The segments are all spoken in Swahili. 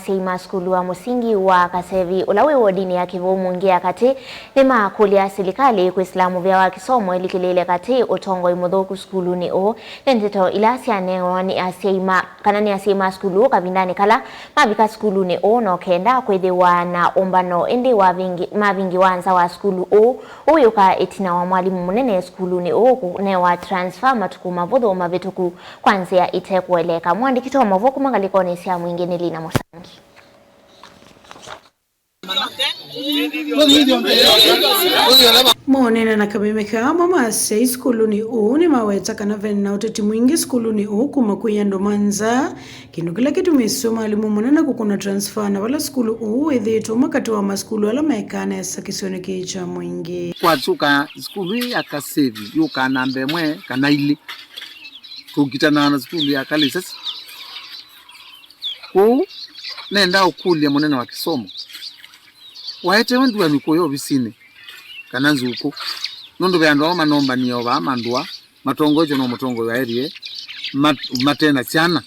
aseima skulu wa musingi wa Kasevi ulawe wodini ya Kivu mungia kati lima kulia serikali kwa Islamu vya wa kisomo ilikilele kati utongo imudhoku skulu ni o lendito ilasi anewani aseima kanani aseima skulu kabindani kala mabika skulu ni o no kenda kwede wana ombano ende wa vingi wanza wa skulu o uyuka itina wa mwalimu munene skulu ni o ne wa transfer matukuma vodho mavituku kwanzia itekueleka mwandikito wa mavoku mangalikoni siya mwingine Lina Musangi. Monena na kabimeka mama sei skuluni ni maweta kana vena uteti mwingi skuluni kuma kuyando manza kinu kila kitu misoma alimu monena kukuna transfer na wala skulu edheto makati wa maskulu ala maekana ya sakisione kicha mwingi kwa tuka skulu ya Kasevi yuka nambe mwe kana ili kukitana na skulu ya Kalisasi nenda ukulia monena wa kisomo waete wandu wa mikoyo bisine kananzu uko nondo byandwa manomba niyo ba mandwa matongojo no mutongo ya erie matena cyana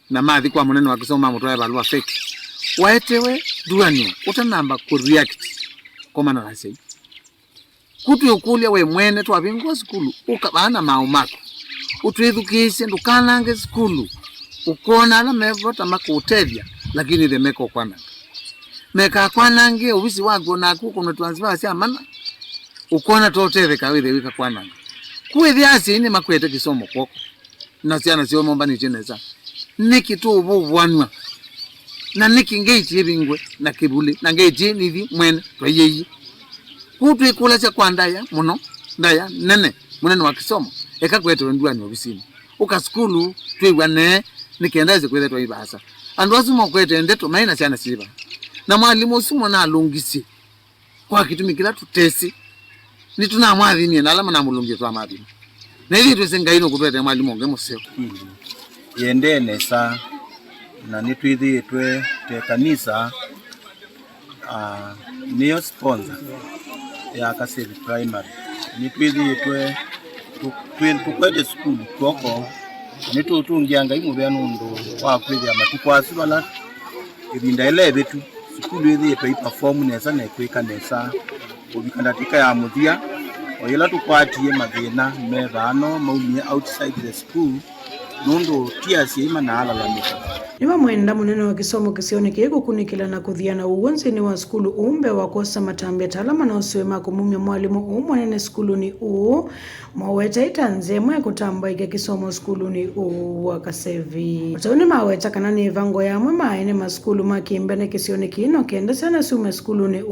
na mathi kwa monena wa kisomo mutwaye balwa fake waetewe duani utanamba ku react koma na rasei kutu ukulia we mwene twabingo skulu ukabana maumako utwithukishe ndukanange skulu ukona ala mevota makutevya lakini the meko kwana meka kwanange ubisi wago na kuko transfer sia mana ukona toteve kawire wika kwanange kuwe asi ni makwete kisomo koko na siana sio momba ni cheneza niki tu ubwanwa na niki ngeichi bingwe na kibuli na ngeichi nivi mwene twayeyi kutu ikula cha kwandaya muno ndaya nene munene wa kisomo eka kwete ndwani obisini uka skulu twigwane nikendaze kwete twaibasa andwazi mokwete ndeto maina siana siba na mwalimu usumo na alungisi kwa kitumikila tutesi ni tuna mwadhini na alama na mulungi twa mwadhini na hili tusengaino kupete mwalimu ngemo sio yendene sa na nitwithi twe te kanisa niyo sponsor ya Kasevi primary nitwithi twe tukwete school koko nitu tungianga imubya nundu wa kwithia matukwasi bala ibinda elebe tu skulu yethi pe perform nesa na kwika nesa ubikanatika ya muthia oyela tukwatie mathina methano maumie outside the school nundu tiasi ima na alalamika niwa mwenda munene wa kisomo kisione kiego kunikila na kuthiana uonzi ni wa skulu umbe wakosa matambia talama na usiwema kumumia mwalimu mwenene skulu ni maweta itanze mwe kutamba ike kisomo skulu ni wa Kasevi utauni maweta kanani ivango ya mwe maene maskulu makimbene kisione kino kenda sana sume skulu ni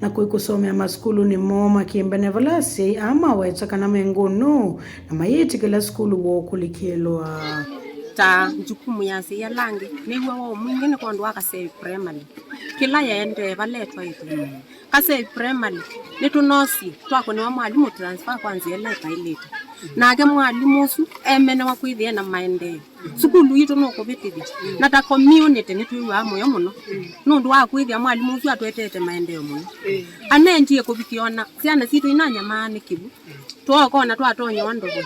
na kuikusomea maskulu ni moma kimbene valasi ama weta kaname ngunu na mayeti kila skulu kulikilwa ta jukumu yansi ya langi niwa wa mwingine kwa ndwa Kasevi primary kila yaende valetwa itu Kasevi primary nitunosi twako ni wa mwalimu transfer kwanza leta ileta nage mwalimu usu emene wa kwithia na maende sukulu yitu no kubitithi na ta community nitu wa moyo muno nundu wa kwithia mwalimu usu atwetete maende muno anenjie kubikiona ciana citu inanya maani kibu twakona twatonya wandogo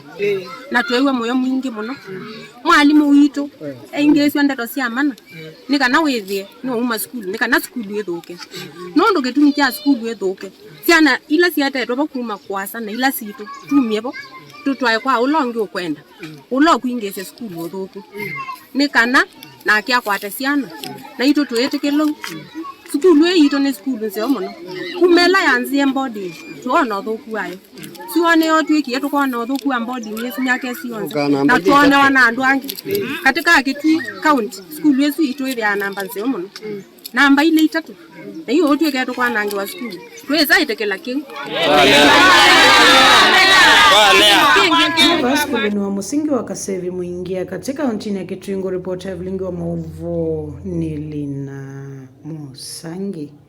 na twewe moyo mwingi muno mwalimu witu engeswa ndeto cia mana nikana withie no uma skulu nikana skulu yethuke nundu gitumi kya skulu yethuke ciana ila ciatetwo bakuma kwasa na ila citu tumiebo tutwaye kwa ulongi ukwenda ulo kuingese skulu yethuke nikana na kya kwata ciana na itu twetikelo skulu yito ni skulu nse muno kumela yanzie mbodi tuona thuku ayo sione otwiki yetu kwa thuku wa mbodi yesu nyake sionze na tuone wana andu angi katika Kitui county skulu yesu ito ile ya namba nse muno namba ile 3 na hiyo otwiki yetu kwa nangi wa skulu tweza itekela king skulu ni wa musingi wa Kasevi muingia katika nchini ya Kitui. Reporter Evelyn wa Mauvo ni Lina Musangi.